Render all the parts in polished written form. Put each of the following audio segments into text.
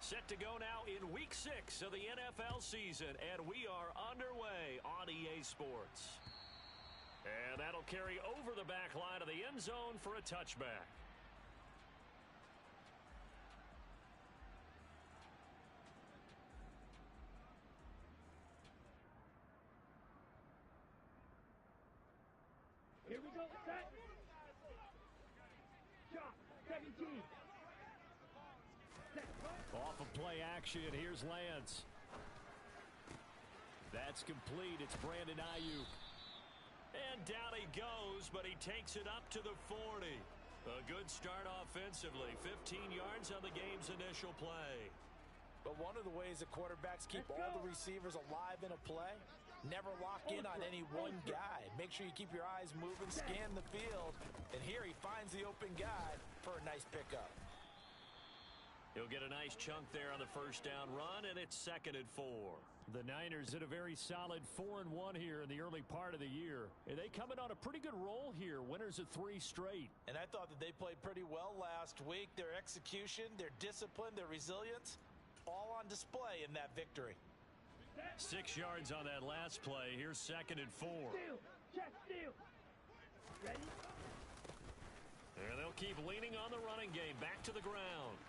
Set to go now in Week 6 of the NFL season, and we are underway on EA Sports. And that'll carry over the back line of the end zone for a touchback. Here we go, set. Shot, 17. Off of play action, here's Lance. That's complete. It's Brandon Ayuk. And down he goes, but he takes it up to the 40. A good start offensively. 15 yards on the game's initial play. But one of the ways that quarterbacks keep all the receivers alive in a play, never lock in on any one guy. Make sure you keep your eyes moving, scan the field, and here he finds the open guy for a nice pickup. He'll get a nice chunk there on the first down run, and it's 2nd and 4. The Niners in a very solid 4-1 here in the early part of the year. And they come in on a pretty good roll here, winners of 3 straight. And I thought that they played pretty well last week. Their execution, their discipline, their resilience, all on display in that victory. 6 yards on that last play. Here's 2nd and 4. Steal, check, steal. Ready? And they'll keep leaning on the running game. Back to the ground.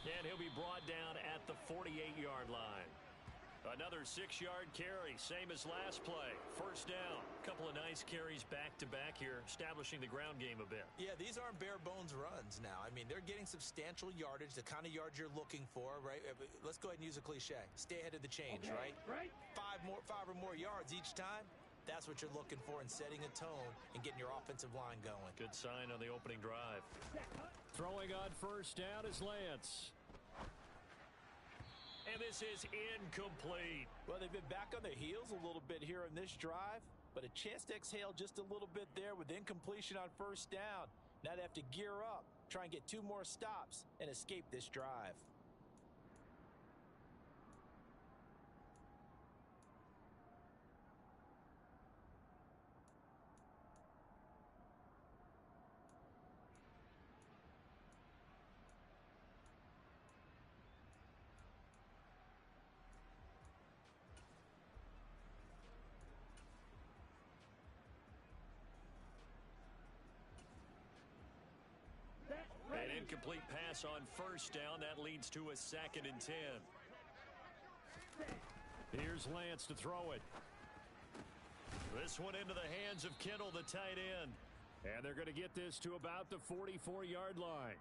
And he'll be brought down at the 48-yard line. Another 6-yard carry, same as last play. First down. A couple of nice carries back-to-back here, establishing the ground game a bit. Yeah, these aren't bare-bones runs now. I mean, they're getting substantial yardage, the kind of yards you're looking for, right? Let's go ahead and use a cliche. Stay ahead of the change, okay, right? 5 or more yards each time. That's what you're looking for in setting a tone and getting your offensive line going. Good sign on the opening drive. Throwing on first down is Lance. And this is incomplete. Well, they've been back on their heels a little bit here in this drive, but a chance to exhale just a little bit there with incompletion on first down. Now they have to gear up, try and get 2 more stops, and escape this drive. An incomplete pass on first down. That leads to a 2nd and 10. Here's Lance to throw it. This one into the hands of Kittle, the tight end. And they're going to get this to about the 44-yard line.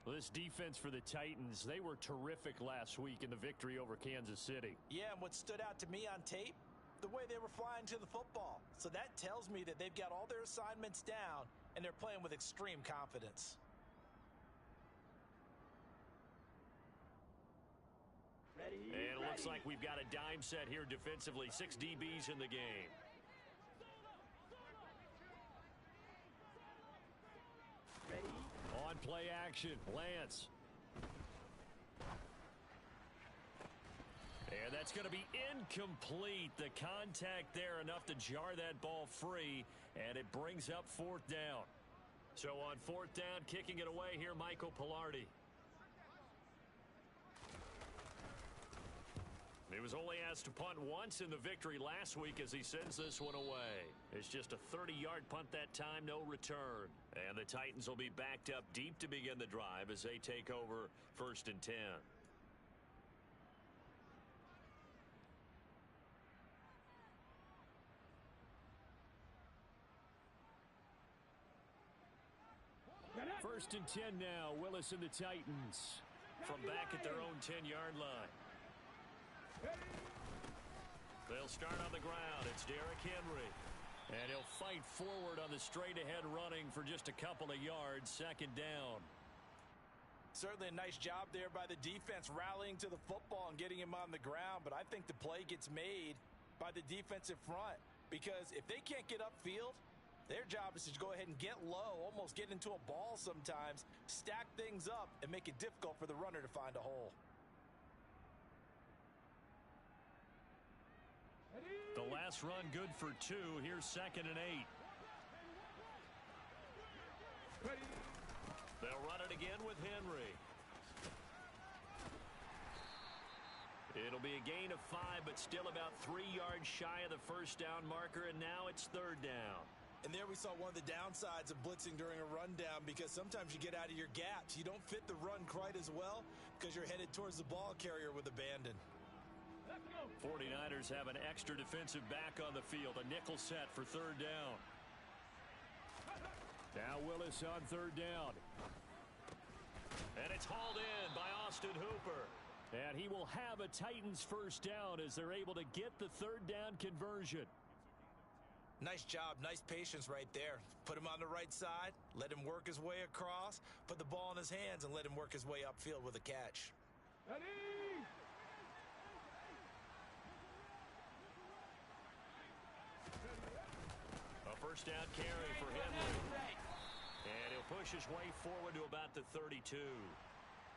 This defense for the Titans, they were terrific last week in the victory over Kansas City. Yeah, and what stood out to me on tape, the way they were flying to the football. So that tells me that they've got all their assignments down, and they're playing with extreme confidence. Ready, and it looks like we've got a dime set here defensively. 6 DBs in the game. ready. On play action, Lance. And that's going to be incomplete. The contact there enough to jar that ball free, and it brings up 4th down. So on 4th down, kicking it away here, Michael Pilardi. He was only asked to punt once in the victory last week as he sends this one away. It's just a 30-yard punt that time, no return. And the Titans will be backed up deep to begin the drive as they take over 1st and 10. First and 10 now. Willis and the Titans from back at their own 10-yard line. They'll start on the ground. It's Derrick Henry. And he'll fight forward on the straight-ahead running for just a couple of yards. 2nd down. Certainly a nice job there by the defense rallying to the football and getting him on the ground. But I think the play gets made by the defensive front. Because if they can't get upfield, their job is to go ahead and get low, almost get into a ball sometimes, stack things up, and make it difficult for the runner to find a hole. The last run good for 2. Here's 2nd and 8. They'll run it again with Henry. It'll be a gain of 5, but still about 3 yards shy of the first down marker, and now it's third down. And there we saw one of the downsides of blitzing during a rundown, because sometimes you get out of your gaps. You don't fit the run quite as well because you're headed towards the ball carrier with abandon. 49ers have an extra defensive back on the field, a nickel set for third down. Now Willis on third down. And it's hauled in by Austin Hooper. And he will have a Titans first down as they're able to get the third down conversion. Nice job, nice patience right there. Put him on the right side, let him work his way across, put the ball in his hands, and let him work his way upfield with a catch. Ready? A first down carry for Henry. And he'll push his way forward to about the 32.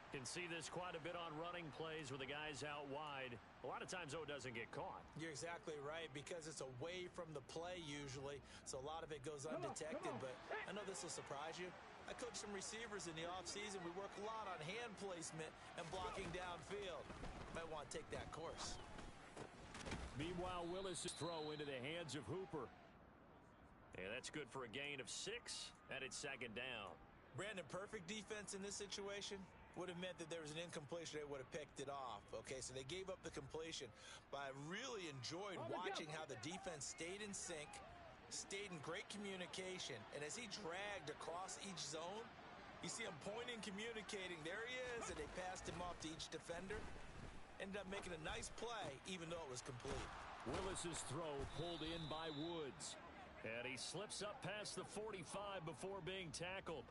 Can see this quite a bit on running plays with the guys out wide. A lot of times, though, it doesn't get caught. You're exactly right, because it's away from the play usually, so a lot of it goes undetected. But I know this will surprise you. I coach some receivers in the offseason. We work a lot on hand placement and blocking downfield. Might want to take that course. Meanwhile, Willis' throw into the hands of Hooper. And that's good for a gain of 6, and it's second down. Brandon, perfect defense in this situation would have meant that there was an incompletion. They would have picked it off. Okay, so they gave up the completion. But I really enjoyed watching how the defense stayed in sync, stayed in great communication. And as he dragged across each zone, you see him pointing, communicating. There he is, and they passed him off to each defender. Ended up making a nice play, even though it was complete. Willis's throw pulled in by Woods. And he slips up past the 45 before being tackled.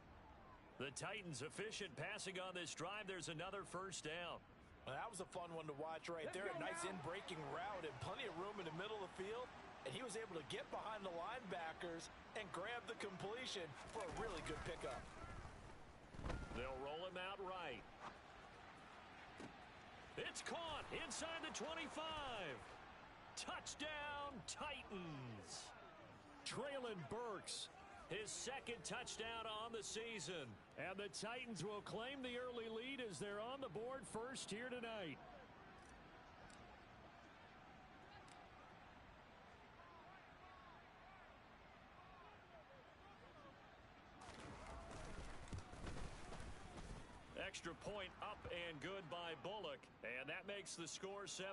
The Titans efficient passing on this drive. There's another first down. Well, that was a fun one to watch right there. A nice in-breaking route and plenty of room in the middle of the field. And he was able to get behind the linebackers and grab the completion for a really good pickup. They'll roll him out right. It's caught inside the 25. Touchdown, Titans. Traylon Burks, his second touchdown on the season. And the Titans will claim the early lead as they're on the board first here tonight. Extra point up and good by Bullock. And that makes the score 7-0.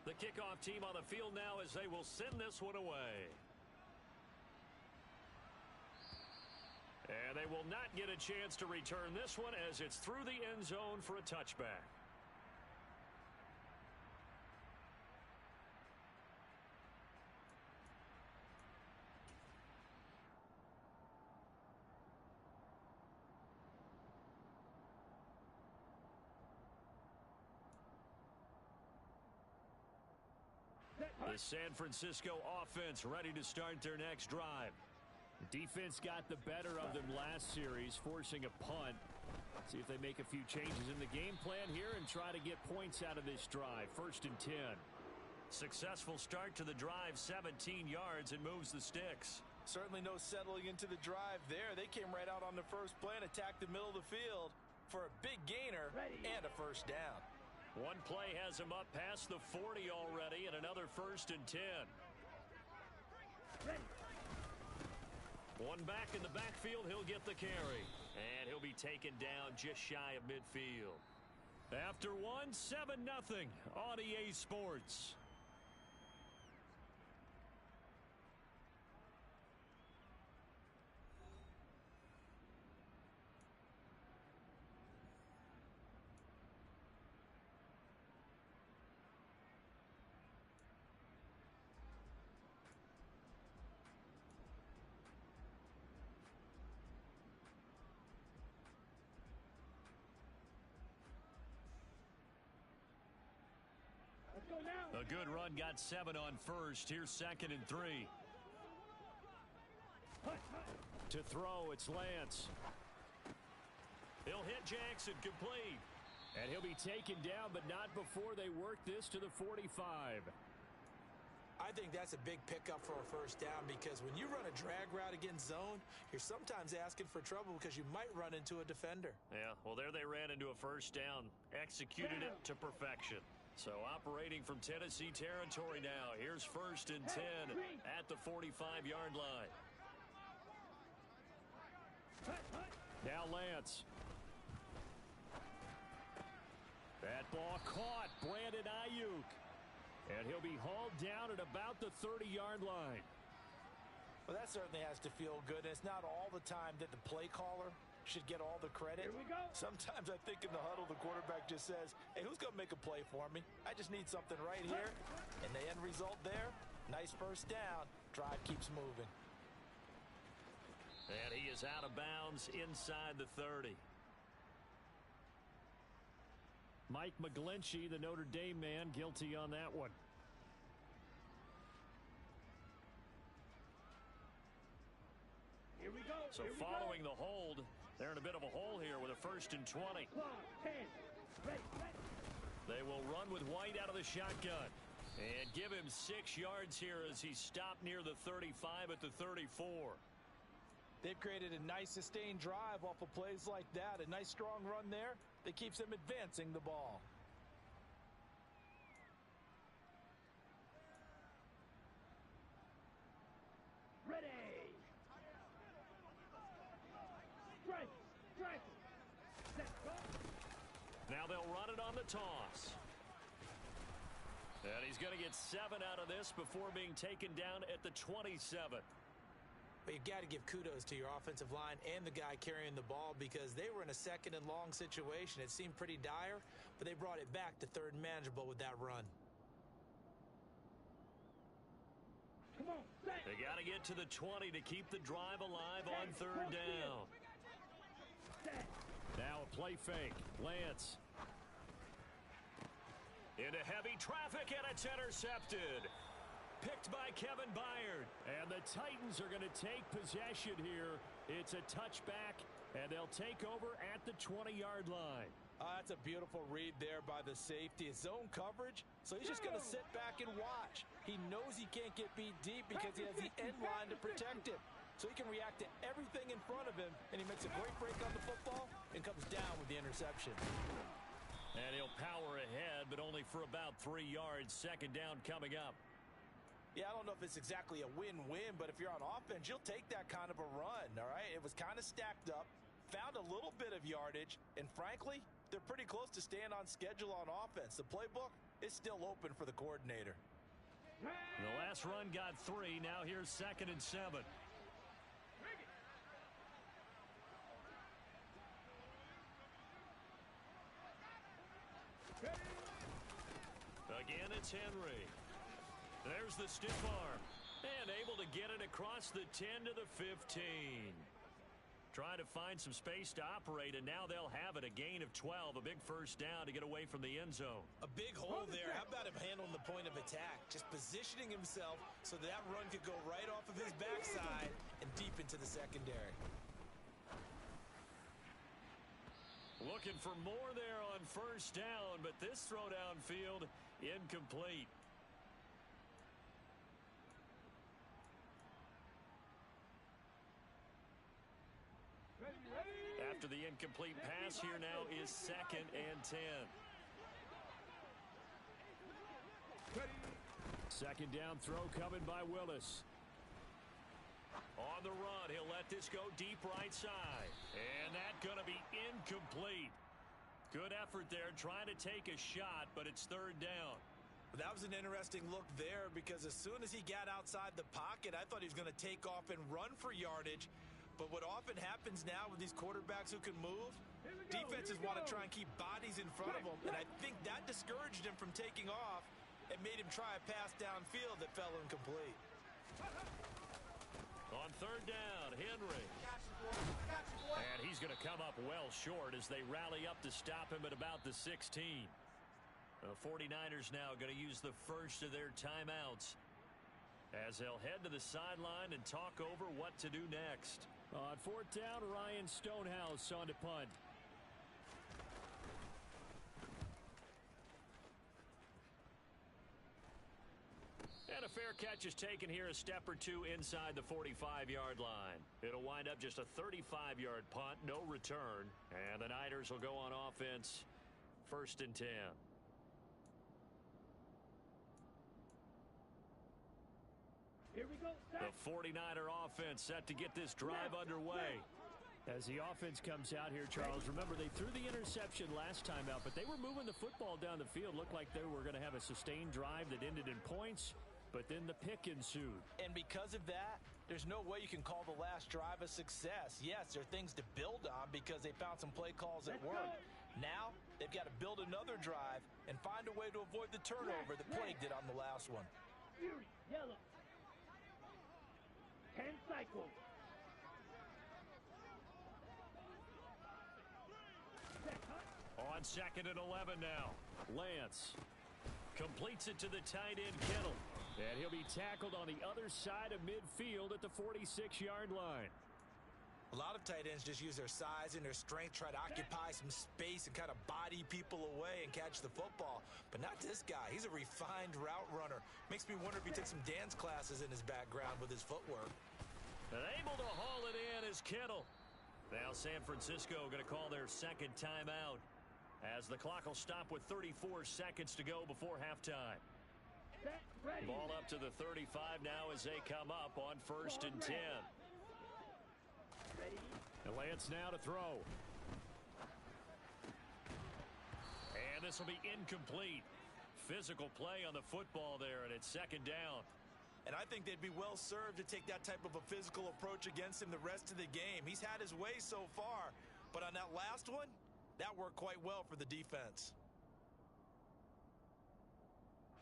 The kickoff team on the field now as they will send this one away. And they will not get a chance to return this one as it's through the end zone for a touchback. The San Francisco offense ready to start their next drive. The defense got the better of them last series, forcing a punt. See if they make a few changes in the game plan here and try to get points out of this drive. 1st and 10. Successful start to the drive, 17 yards, and moves the sticks. Certainly no settling into the drive there. They came right out on the first play and attacked the middle of the field for a big gainer and a first down. One play has him up past the 40 already, and another 1st and 10. One back in the backfield, he'll get the carry. And he'll be taken down just shy of midfield. After one, 7-0 on EA Sports. A good run, got 7 on first. Here's 2nd and 3. To throw, it's Lance. He'll hit Jackson, complete. And he'll be taken down, but not before they work this to the 45. I think that's a big pickup for a first down because when you run a drag route against zone, you're sometimes asking for trouble because you might run into a defender. Yeah, well, there they ran into a first down. Executed it to perfection. So operating from Tennessee territory now. Here's 1st and 10 at the 45-yard line. Now Lance. That ball caught. Brandon Ayuk. And he'll be hauled down at about the 30-yard line. Well, that certainly has to feel good. And it's not all the time that the play caller should get all the credit. Here we go. Sometimes I think in the huddle, the quarterback just says, hey, who's going to make a play for me? I just need something right here. And the end result there, nice first down. Drive keeps moving. And he is out of bounds inside the 30. Mike McGlinchey, the Notre Dame man, guilty on that one. Here we go. So following the hold, they're in a bit of a hole here with a 1st and 20. 10. Ready. They will run with White out of the shotgun. And give him 6 yards here as he stopped near the 35 at the 34. They've created a nice sustained drive off of plays like that. A nice strong run there that keeps them advancing the ball. Ready. Strike. Set. Go. Now they'll run it on the toss. And he's going to get 7 out of this before being taken down at the 27. But you've got to give kudos to your offensive line and the guy carrying the ball because they were in a 2nd and long situation. It seemed pretty dire, but they brought it back to 3rd and manageable with that run. Come on. Set. They got to get to the 20 to keep the drive alive on 3rd down. Set. Now a play fake. Lance. Into heavy traffic, and it's intercepted. Picked by Kevin Byard. And the Titans are going to take possession here. It's a touchback, and they'll take over at the 20-yard line. That's a beautiful read there by the safety. It's zone coverage, so he's just going to sit back and watch. He knows he can't get beat deep because he has the end line to protect him. So he can react to everything in front of him, and he makes a great break on the football and comes down with the interception. And he'll power ahead, but only for about 3 yards. 2nd down coming up. Yeah, I don't know if it's exactly a win-win, but if you're on offense, you'll take that kind of a run, all right? It was kind of stacked up, found a little bit of yardage, and frankly, they're pretty close to staying on schedule on offense. The playbook is still open for the coordinator. The last run got 3. Now here's 2nd and 7. Again, it's Henry. There's the stiff arm. And able to get it across the 10 to the 15. Trying to find some space to operate, and now they'll have it. A gain of 12, a big first down to get away from the end zone. A big hole there. How about him handling the point of attack? Just positioning himself so that run could go right off of his backside and deep into the secondary. Looking for more there on first down, but this throw downfield incomplete. After the incomplete pass, here now is 2nd and 10. 2nd down throw coming by Willis. On the run, he'll let this go deep right side. And that's going to be incomplete. Good effort there, trying to take a shot, but it's 3rd down. That was an interesting look there because as soon as he got outside the pocket, I thought he was going to take off and run for yardage. But what often happens now with these quarterbacks who can move, defenses want to try and keep bodies in front of them. And I think that discouraged him from taking off and made him try a pass downfield that fell incomplete. On 3rd down, Henry. And he's going to come up well short as they rally up to stop him at about the 16. The 49ers now going to use the first of their timeouts as they'll head to the sideline and talk over what to do next. On 4th down, Ryan Stonehouse on to punt. And a fair catch is taken here a step or two inside the 45-yard line. It'll wind up just a 35-yard punt, no return. And the Niners will go on offense, 1st and 10. Here we go. The 49er offense set to get this drive underway. As the offense comes out here, Charles, remember they threw the interception last time out, but they were moving the football down the field. Looked like they were going to have a sustained drive that ended in points, but then the pick ensued. And because of that, there's no way you can call the last drive a success. Yes, there are things to build on because they found some play calls that worked. Now, they've got to build another drive and find a way to avoid the turnover that plagued it on the last one. Fury, yellow. 10 cycles. On 2nd and 11 now. Lance completes it to the tight end, Kittle. And he'll be tackled on the other side of midfield at the 46-yard line. A lot of tight ends just use their size and their strength, try to occupy some space and kind of body people away and catch the football. But not this guy. He's a refined route runner. Makes me wonder if he took some dance classes in his background with his footwork. And able to haul it in is Kittle. Now San Francisco going to call their second timeout as the clock will stop with 34 seconds to go before halftime. Ball up to the 35 now as they come up on 1st and 10. And Lance now to throw. And this will be incomplete. Physical play on the football there, and it's 2nd down. And I think they'd be well served to take that type of a physical approach against him the rest of the game. He's had his way so far, but on that last one, that worked quite well for the defense.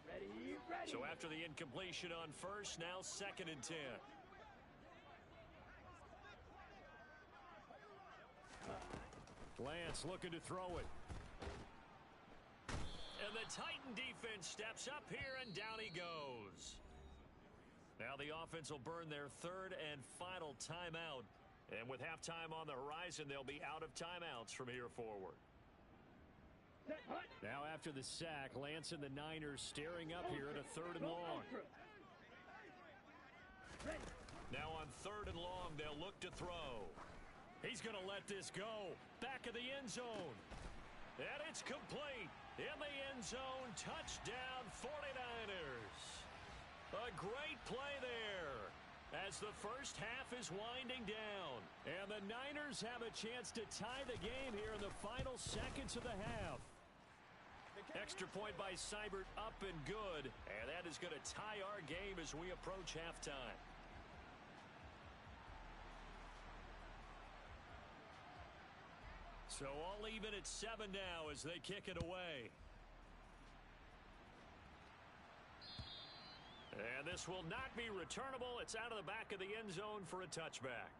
Ready. So after the incompletion on 1st, now 2nd and 10. Lance looking to throw it. And the Titan defense steps up here, and down he goes. Now the offense will burn their 3rd and final timeout. And with halftime on the horizon, they'll be out of timeouts from here forward. Now after the sack, Lance and the Niners staring up here at a 3rd and long. Now on 3rd and long, they'll look to throw. He's going to let this go. Back of the end zone. And it's complete. In the end zone, touchdown 49ers. A great play there as the first half is winding down. And the Niners have a chance to tie the game here in the final seconds of the half. Extra point by Seibert, up and good. And that is going to tie our game as we approach halftime. So all even at 7 now as they kick it away. And this will not be returnable. It's out of the back of the end zone for a touchback.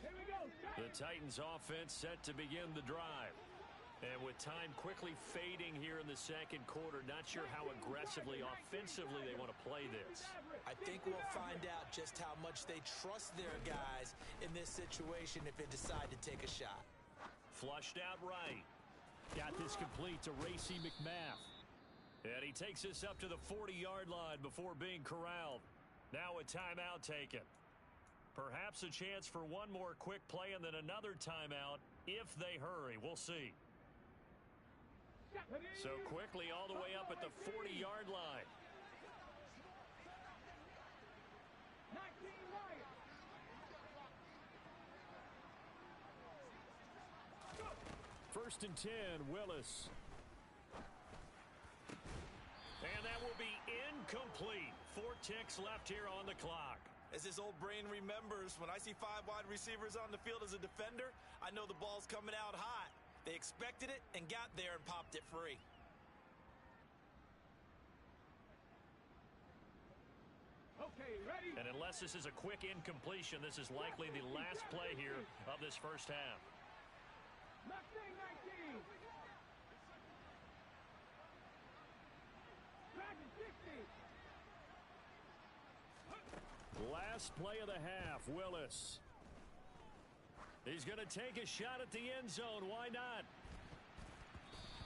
Here we go. The Titans offense set to begin the drive. And with time quickly fading here in the 2nd quarter, not sure how aggressively, offensively they want to play this. I think we'll find out just how much they trust their guys in this situation if they decide to take a shot. Flushed out right. Got this complete to Racey McMath. And he takes this up to the 40-yard line before being corralled. Now a timeout taken. Perhaps a chance for one more quick play and then another timeout if they hurry. We'll see. So quickly all the way up at the 40-yard line. 19 Lions. Go. 1st and 10, Willis. And that will be incomplete. 4 ticks left here on the clock. As this old brain remembers, when I see 5 wide receivers on the field as a defender, I know the ball's coming out hot. They expected it and got there and popped it free. Okay, ready. And unless this is a quick incompletion, this is likely the last play here of this first half. Mustang 19. Dragon 60. Last play of the half, Willis. He's going to take a shot at the end zone. Why not?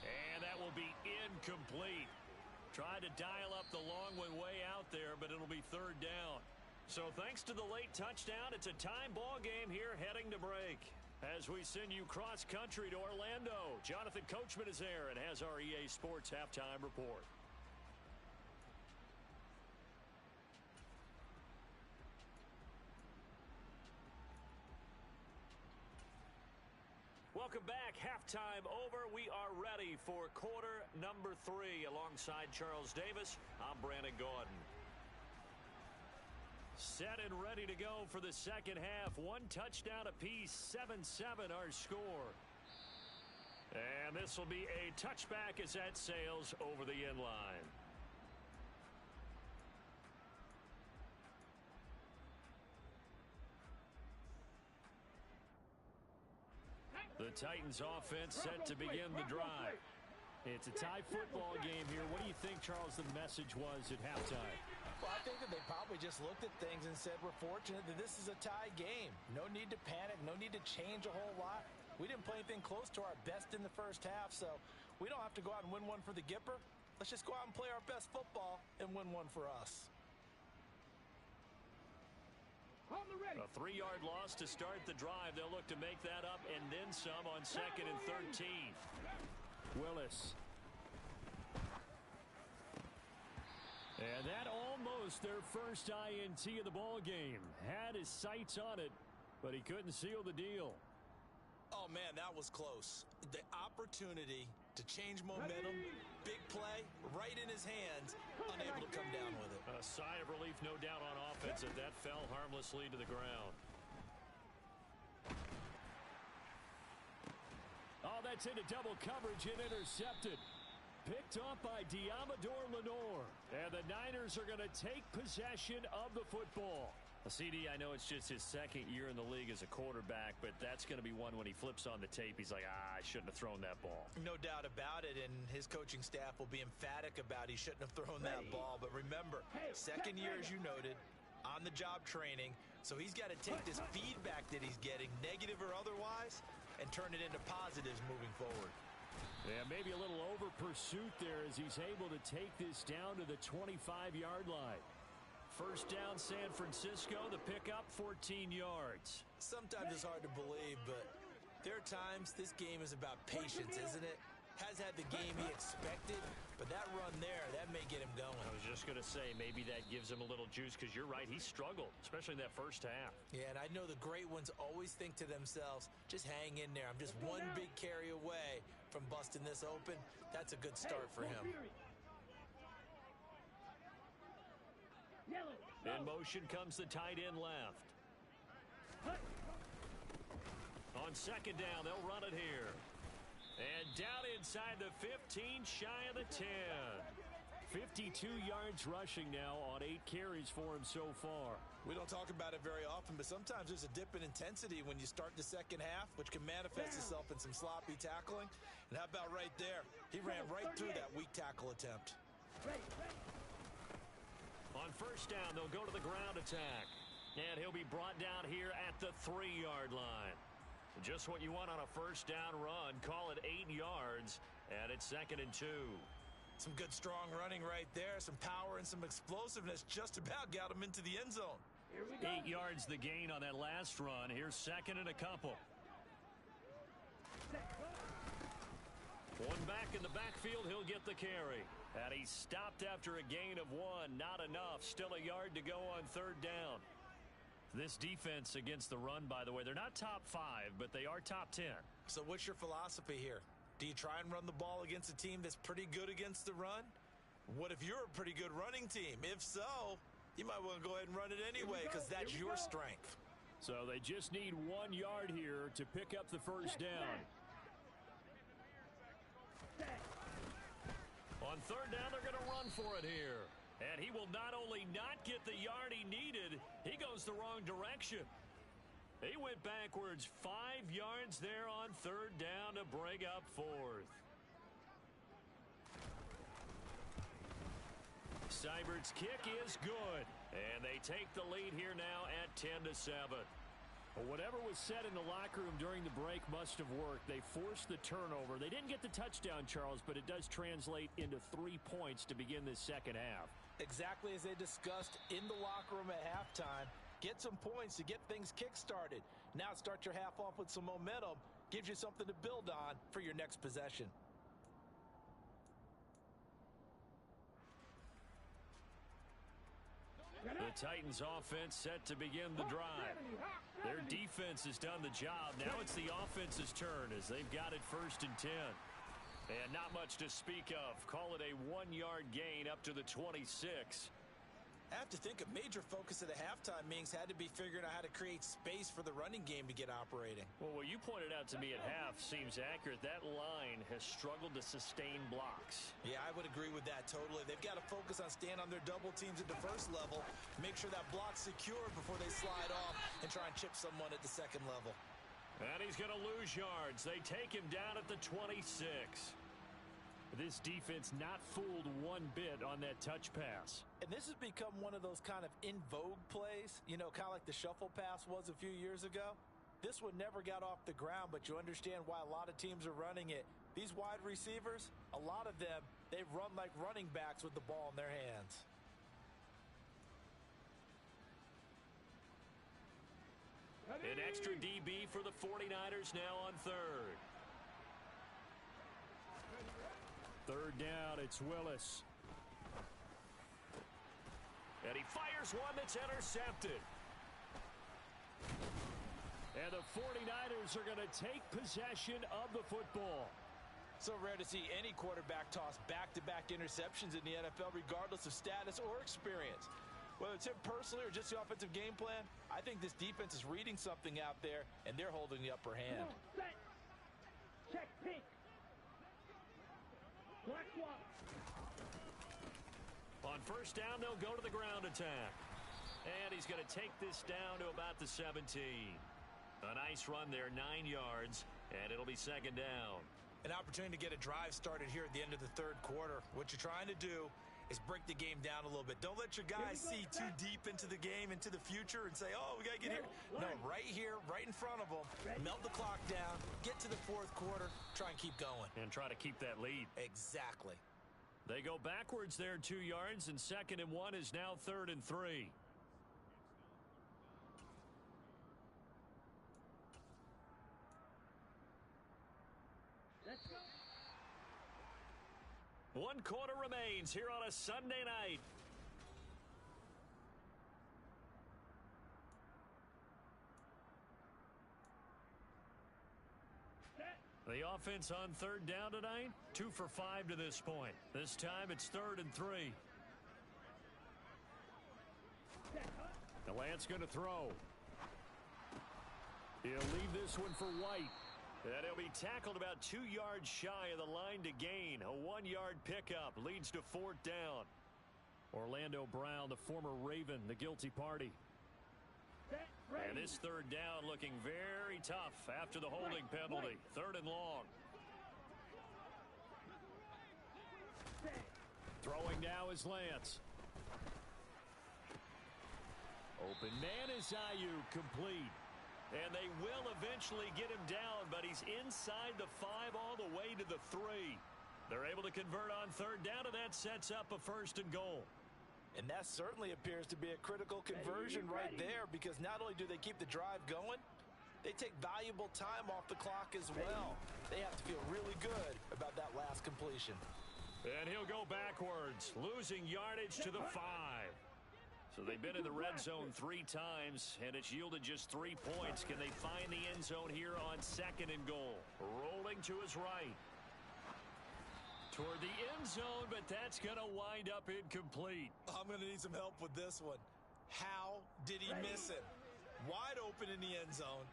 And that will be incomplete. Tried to dial up the long one way out there, but it'll be third down. So thanks to the late touchdown, it's a time ball game here heading to break. As we send you cross-country to Orlando, Jonathan Coachman is there and has our EA Sports halftime report. Welcome back. Halftime over. We are ready for quarter number 3. Alongside Charles Davis, I'm Brandon Gaudin. Set and ready to go for the second half. One touchdown apiece, 7-7 our score. And this will be a touchback as that sails over the end line. The Titans offense set to begin the drive. It's a tie football game here. What do you think, Charles, the message was at halftime? Well, I think that they probably just looked at things and said, we're fortunate that this is a tie game. No need to panic. No need to change a whole lot. We didn't play anything close to our best in the first half, so we don't have to go out and win one for the Gipper. Let's just go out and play our best football and win one for us. A 3-yard loss to start the drive. They'll look to make that up and then some on 2nd and 13. Willis. And that almost their first INT of the ball game. Had his sights on it, but he couldn't seal the deal. Oh, man, that was close. The opportunity to change momentum, big play, right in his hands, unable to come down with it. A sigh of relief, no doubt, on offense, and that fell harmlessly to the ground. Oh, that's into double coverage and intercepted. Picked off by Diamador Lenore. And the Niners are going to take possession of the football. CD, I know it's just his second year in the league as a quarterback, but that's going to be one when he flips on the tape, he's like, I shouldn't have thrown that ball. No doubt about it, and his coaching staff will be emphatic about he shouldn't have thrown that ball. But remember, second year, as you noted, on-the-job training, so he's got to take this feedback that he's getting, negative or otherwise, and turn it into positives moving forward. Yeah, maybe a little over pursuit there as he's able to take this down to the 25-yard line. First down, San Francisco. The pickup, 14 yards. Sometimes it's hard to believe, but there are times this game is about patience, isn't it? Has had the game he expected, but that run there, that may get him going. I was just going to say, maybe that gives him a little juice, because you're right, he struggled, especially in that first half. Yeah, and I know the great ones always think to themselves, just hang in there. I'm just one big carry away from busting this open. That's a good start for him. In motion comes the tight end left. On second down, they'll run it here. And down inside the 15, shy of the 10. 52 yards rushing now on 8 carries for him so far. We don't talk about it very often, but sometimes there's a dip in intensity when you start the second half, which can manifest itself in some sloppy tackling. And how about right there? He ran right through that weak tackle attempt. On first down, they'll go to the ground attack. And he'll be brought down here at the 3-yard line. Just what you want on a first down run. Call it 8 yards, and it's 2nd and 2. Some good strong running right there. Some power and some explosiveness just about got him into the end zone. 8 yards the gain on that last run. Here's 2nd and a couple. One back in the backfield, he'll get the carry. And he stopped after a gain of 1. Not enough. Still a yard to go on 3rd down. This defense against the run, by the way, they're not top 5, but they are top 10. So what's your philosophy here? Do you try and run the ball against a team that's pretty good against the run? What if you're a pretty good running team? If so, you might want to go ahead and run it anyway, because that's your strength. So they just need 1 yard here to pick up the first down. On 3rd down, they're going to run for it here. And he will not only not get the yard he needed, he goes the wrong direction. He went backwards 5 yards there on 3rd down to bring up 4th. Seibert's kick is good. And they take the lead here now at 10-7. Well, whatever was said in the locker room during the break must have worked. They forced the turnover. They didn't get the touchdown, Charles, but it does translate into 3 points to begin this second half. Exactly as they discussed in the locker room at halftime. Get some points to get things kick-started. Now start your half off with some momentum. Gives you something to build on for your next possession. The Titans offense set to begin the drive. Their defense has done the job. Now it's the offense's turn as they've got it 1st and 10. And not much to speak of. Call it a 1-yard gain up to the 26. I have to think a major focus at the halftime meetings had to be figuring out how to create space for the running game to get operating. Well, what you pointed out to me at half seems accurate. That line has struggled to sustain blocks. Yeah, I would agree with that totally. They've got to focus on staying on their double teams at the first level, make sure that block's secure before they slide off and try and chip someone at the second level. And he's going to lose yards. They take him down at the 26. This defense not fooled one bit on that touch pass. And this has become one of those kind of in vogue plays, you know, kind of like the shuffle pass was a few years ago. This one never got off the ground, but you understand why a lot of teams are running it. These wide receivers, a lot of them, they run like running backs with the ball in their hands. An extra DB for the 49ers now on 3rd. 3rd down, it's Willis. And he fires one that's intercepted. And the 49ers are going to take possession of the football. So rare to see any quarterback toss back-to-back interceptions in the NFL, regardless of status or experience. Whether it's him personally or just the offensive game plan, I think this defense is reading something out there, and they're holding the upper hand. Set. Check pink. Black one. On 1st down, they'll go to the ground attack. And he's going to take this down to about the 17. A nice run there, 9 yards, and it'll be 2nd down. An opportunity to get a drive started here at the end of the 3rd quarter. What you're trying to do is break the game down a little bit. Don't let your guys see too deep into the game, into the future, and say, oh, we got to get here. No, right here, right in front of them, melt the clock down, get to the 4th quarter, try and keep going. And try to keep that lead. Exactly. They go backwards there 2 yards, and 2nd and 1 is now 3rd and 3. Let's go. 1 quarter remains here on a Sunday night. The offense on 3rd down tonight, 2 for 5 to this point. This time it's 3rd and 3. The Lance going to throw. He'll leave this one for White. And he'll be tackled about 2 yards shy of the line to gain. A 1-yard pickup leads to 4th down. Orlando Brown, the former Raven, the guilty party. And this 3rd down looking very tough after the holding penalty. 3rd and long. Throwing now is Lance. Open man is Ayuk, complete. And they will eventually get him down, but he's inside the 5 all the way to the 3. They're able to convert on 3rd down, and that sets up a 1st and goal. And that certainly appears to be a critical conversion right there, because not only do they keep the drive going, they take valuable time off the clock as well. They have to feel really good about that last completion. And he'll go backwards, losing yardage to the 5. So they've been in the red zone 3 times, and it's yielded just 3 points. Can they find the end zone here on 2nd and goal? Rolling to his right. Toward the end zone, but that's going to wind up incomplete. I'm going to need some help with this one. How did he miss it? Wide open in the end zone.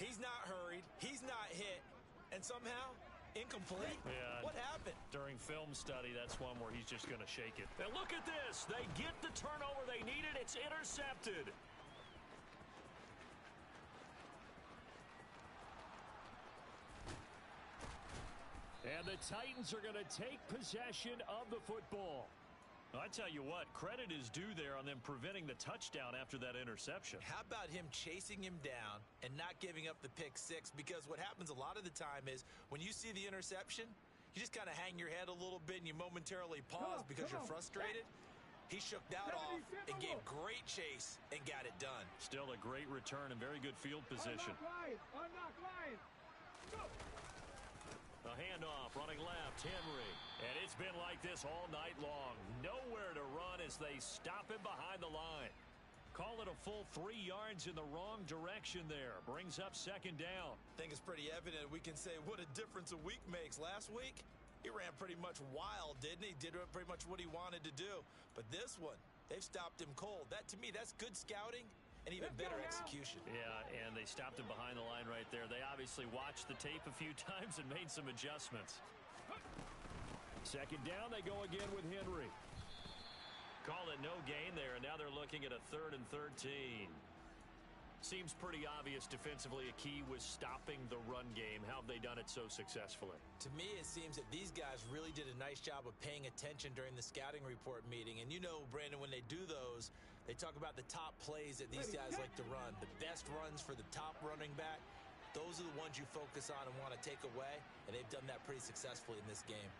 He's not hurried. He's not hit. And somehow, incomplete? Yeah. What happened? During film study, that's one where he's just going to shake it. And look at this. They get the turnover they needed. It's intercepted. And the Titans are going to take possession of the football. I tell you what, credit is due there on them preventing the touchdown after that interception. How about him chasing him down and not giving up the pick six? Because what happens a lot of the time is when you see the interception, you just kind of hang your head a little bit and you momentarily pause because you're frustrated. He shook that off and gave great chase and got it done. Still a great return and very good field position. Unlock line. Go. A handoff, running left, Henry. And it's been like this all night long. Nowhere to run as they stop him behind the line. Call it a full 3 yards in the wrong direction there. Brings up second down. I think it's pretty evident we can say what a difference a week makes. Last week, he ran pretty much wild, didn't he? Did pretty much what he wanted to do. But this one, they've stopped him cold. That, to me, that's good scouting and even better execution. Yeah, and they stopped him behind the line right there. They obviously watched the tape a few times and made some adjustments. Second down, they go again with Henry. Call it no gain there, and now they're looking at a 3rd and 13. Seems pretty obvious defensively a key was stopping the run game. How have they done it so successfully? To me, it seems that these guys really did a nice job of paying attention during the scouting report meeting. And you know, Brandon, when they do those, they talk about the top plays that these guys like to run. The best runs for the top running back, those are the ones you focus on and want to take away. And they've done that pretty successfully in this game.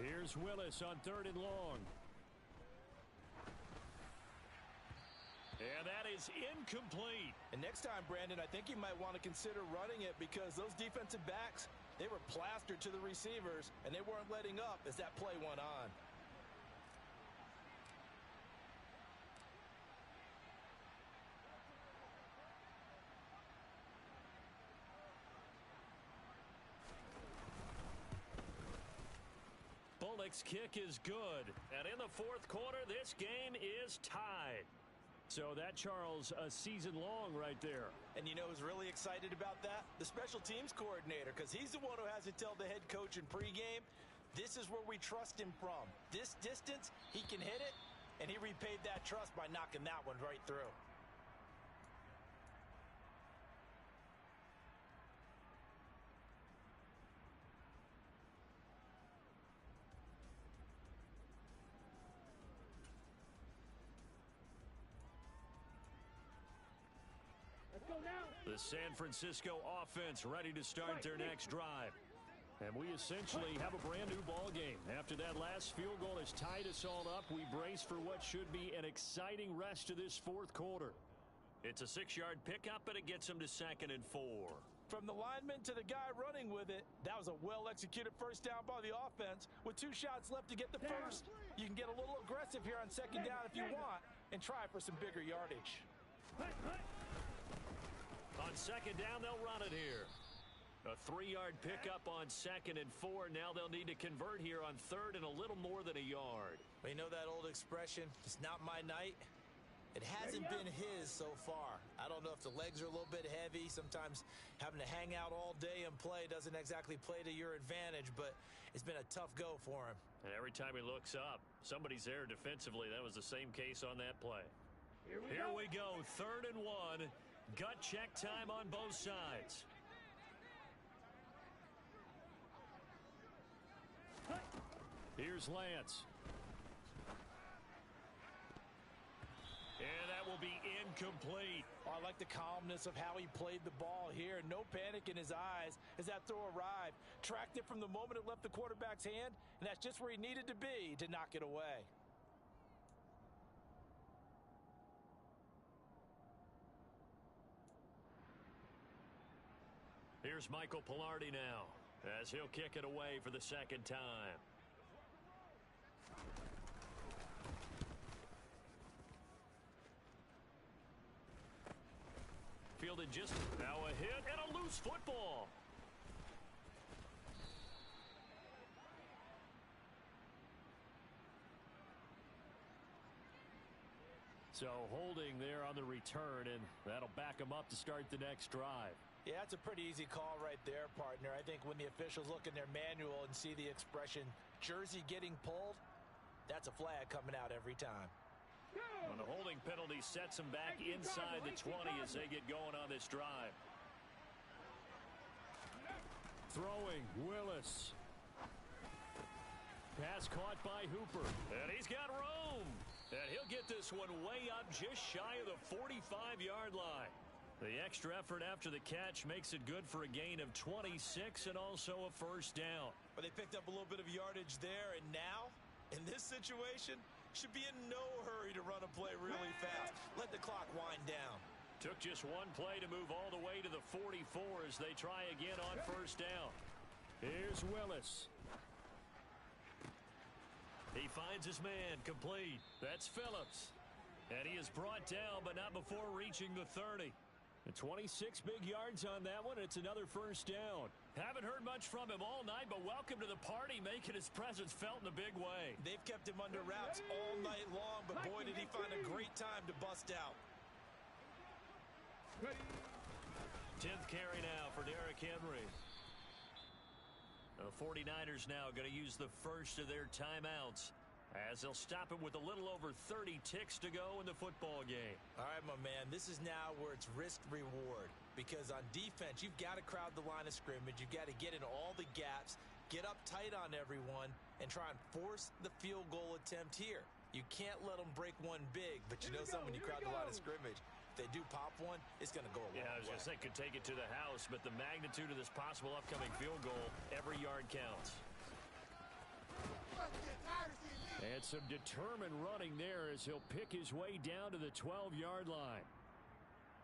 Here's Willis on 3rd and long. And that is incomplete. And next time, Brandon, I think you might want to consider running it because those defensive backs, they were plastered to the receivers, and they weren't letting up as that play went on. Bullock's kick is good. And in the 4th quarter, this game is tied. So that, Charles, a season long right there. And you know who's really excited about that? The special teams coordinator, because he's the one who has to tell the head coach in pregame, this is where we trust him from. This distance, he can hit it, and he repaid that trust by knocking that one right through. The San Francisco offense ready to start their next drive. And we essentially have a brand new ball game. After that last field goal has tied us all up, we brace for what should be an exciting rest of this 4th quarter. It's a 6-yard pickup, but it gets them to 2nd and 4. From the lineman to the guy running with it, that was a well-executed first down by the offense. With 2 shots left to get the first, you can get a little aggressive here on 2nd down if you want and try for some bigger yardage. On 2nd down, they'll run it here. A 3-yard pickup on 2nd and 4. Now they'll need to convert here on 3rd and a little more than a yard. Well, you know that old expression, it's not my night? It hasn't been his so far. I don't know if the legs are a little bit heavy. Sometimes having to hang out all day and play doesn't exactly play to your advantage, but it's been a tough go for him. And every time he looks up, somebody's there defensively. That was the same case on that play. Here we go, 3rd and 1. Gut check time on both sides. Here's Lance. And that will be incomplete. Oh, I like the calmness of how he played the ball here. No panic in his eyes as that throw arrived. Tracked it from the moment it left the quarterback's hand, and that's just where he needed to be to knock it away. Here's Michael Pilardi now as he'll kick it away for the 2nd time. Fielded just now, a hit and a loose football. So holding there on the return, and that'll back them up to start the next drive. Yeah, that's a pretty easy call right there, partner. I think when the officials look in their manual and see the expression jersey getting pulled, that's a flag coming out every time. And the holding penalty sets them back inside the 20 as they get going on this drive. Throwing, Willis. Pass caught by Hooper. And he's got room. And he'll get this one way up just shy of the 45-yard line. The extra effort after the catch makes it good for a gain of 26 and also a first down. But they picked up a little bit of yardage there, and now, in this situation, should be in no hurry to run a play really fast. Let the clock wind down. Took just one play to move all the way to the 44 as they try again on first down. Here's Willis. He finds his man, complete. That's Phillips. And he is brought down, but not before reaching the 30. And 26 big yards on that one. It's another first down. Haven't heard much from him all night, but welcome to the party, making his presence felt in a big way. They've kept him under wraps all night long, but boy, did he find a great time to bust out. 10th carry now for Derrick Henry. The 49ers now going to use the first of their timeouts as they'll stop it with a little over 30 ticks to go in the football game. All right, my man, this is now where it's risk-reward. Because on defense, you've got to crowd the line of scrimmage. You've got to get in all the gaps, get up tight on everyone, and try and force the field goal attempt here. You can't let them break one big, but you know something, when you crowd the line of scrimmage, if they do pop one, it's going to go a long way. Yeah, I was going to say, could take it to the house, but the magnitude of this possible upcoming field goal, every yard counts. And some determined running there as he'll pick his way down to the 12-yard line.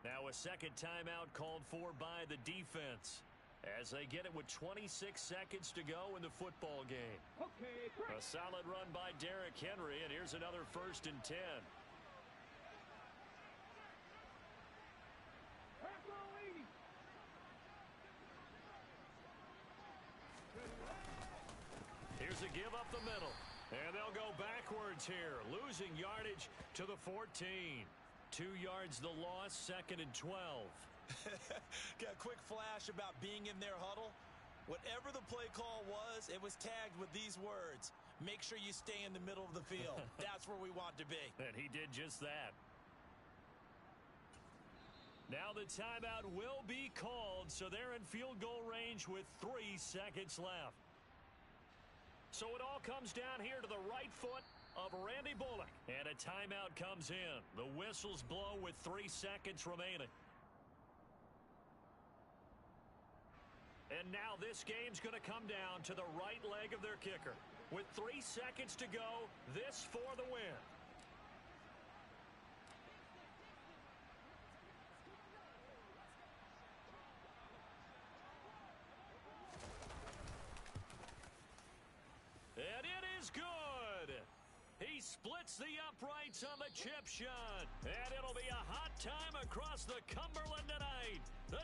Now a second timeout called for by the defense as they get it with 26 seconds to go in the football game. A solid run by Derrick Henry, and here's another 1st and 10. Here's a give up the middle. And they'll go backwards here, losing yardage to the 14. 2 yards the loss, 2nd and 12. Got a quick flash about being in their huddle. Whatever the play call was, it was tagged with these words: make sure you stay in the middle of the field. That's where we want to be. And he did just that. Now the timeout will be called, so they're in field goal range with 3 seconds left. So it all comes down here to the right foot of Randy Bullock. And a timeout comes in. The whistles blow with 3 seconds remaining. And now this game's going to come down to the right leg of their kicker. With 3 seconds to go, this for the win. And it is good. He splits the uprights on the chip shot. And it'll be a hot time across the Cumberland tonight. The